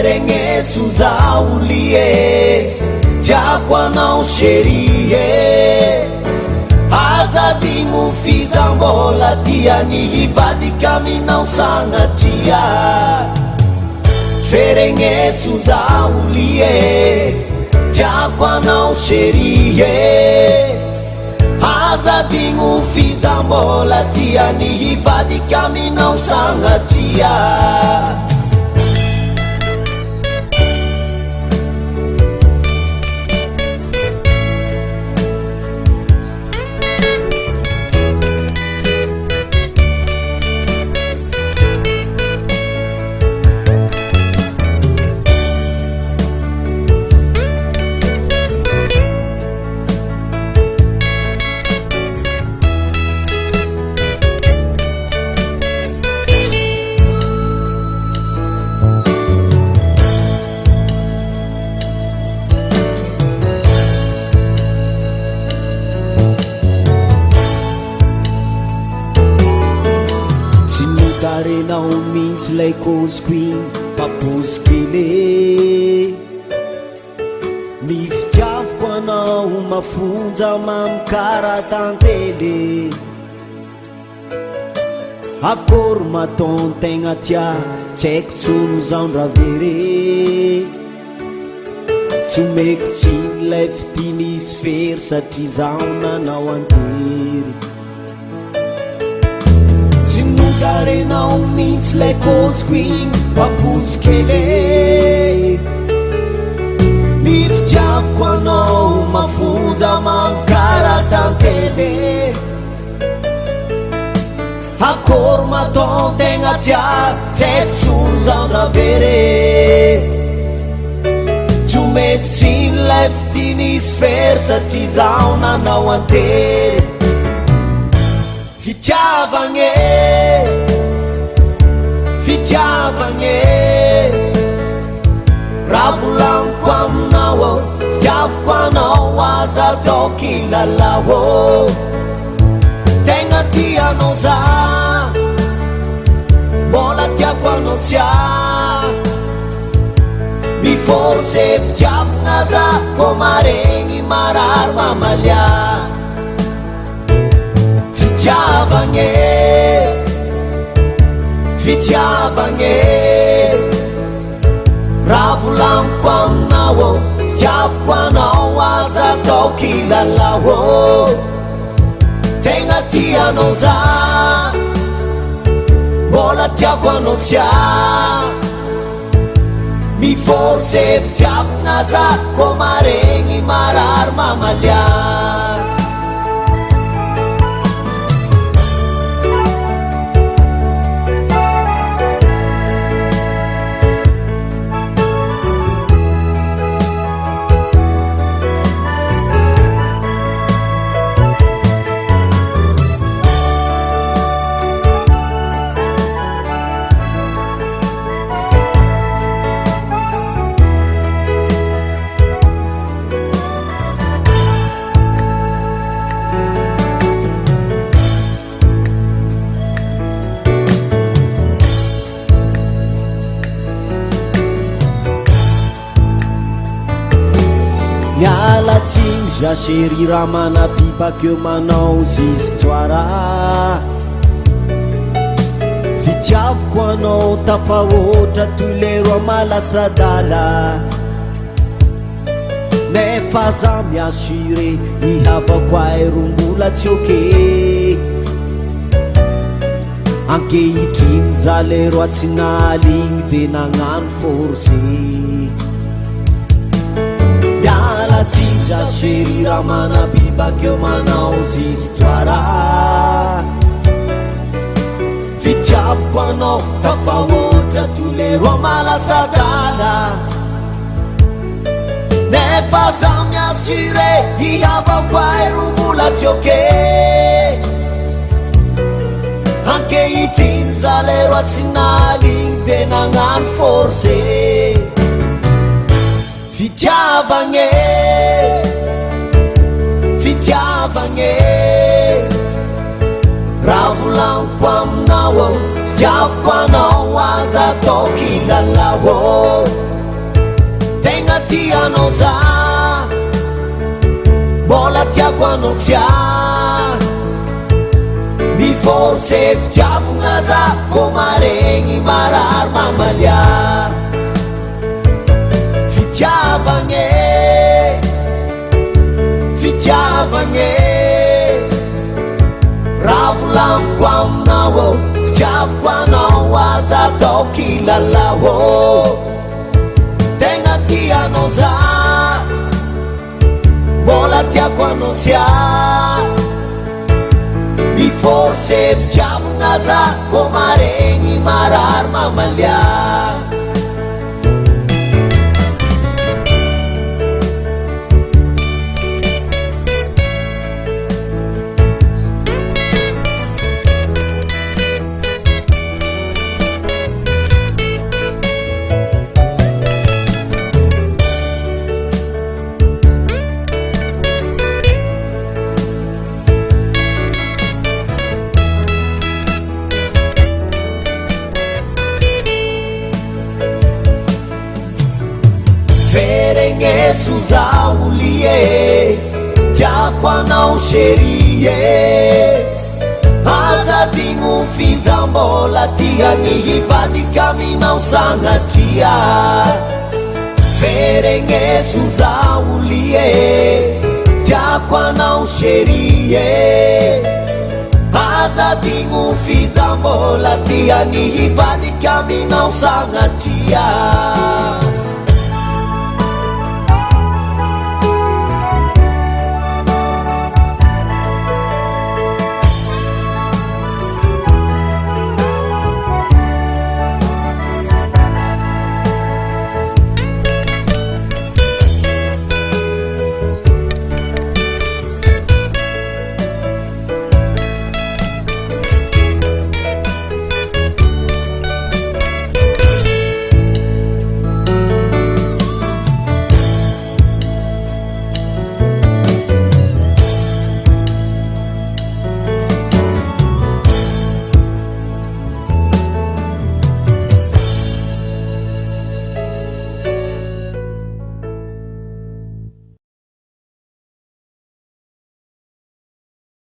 Ferenge Suzaulie Tiaqua não xerie Azadinho fizambola tia ni hivadi kami não sangatia Ferenge Suzaulie Tiaqua não xerie Azadinho fizambola tia ni hivadi kami não sangatia Não means like os queen papus kile Miftiavo quando uma funza mamkara tantele A cor maton tem a tia check sunos on ravere To make sin left in his fair satizana now antere Gare não means like os queen papus kele Miftiavo quando uma funza mamkara tantele A cor maton tem a tia check suns on ravere To make sin left in his fair satizana now ante Fitiavagne Fitiavagne Ravulanko aminao Fitiavako anao aza atao kilalao Tegna tianao za Mbola tiako anao tsia Miforse fitiavagna za Ko maregny marary mamalia Fitiavagne Fitiavagne Ravulanko aminao Fitiavako anao aza atao kilalao Tegna tianao za Mbola tiako anao tsia Miforse fitiavagna za Ko maregny marary mamalia Miala tsiny za chéri raha manapipakeo manao zistoara Fitiavako anao tafahoatra toy lero amalasadala Nefa za miasure ihavako aerombola tsy oke Ankehitriny za lero atsy nahaligny de nagnano forcé Tsinja chéri raha manapipakeo manao zistoara Fitiavako anao tafahoatra toy lero amalasadala Nefa za miasure ihavako aerombola tsy oke Ankehitriny za lero atsy nahaligny de nagnano forcé Fitiavagne Fitiavagne Ravulanko aminao Fitiavako anao aza atao kilalao tenga tia non sa bola tia quando tia mi forse ftiamo ngasa comaregni marar mamalia fitiavagne ravulam quam nawo ftiav quanao aza toki lalawo tenga tia non sa bola tia quando sia mi forse ftiav ngasa comaregni marar mamalia Ferenge Susaulie Tia quanao sherie Azadingu fizambola tia ni hivadi caminao sangatia Ferenge Susaulie Tia quanao sherie Azadingu fizambola tia ni hivadi caminao sangatia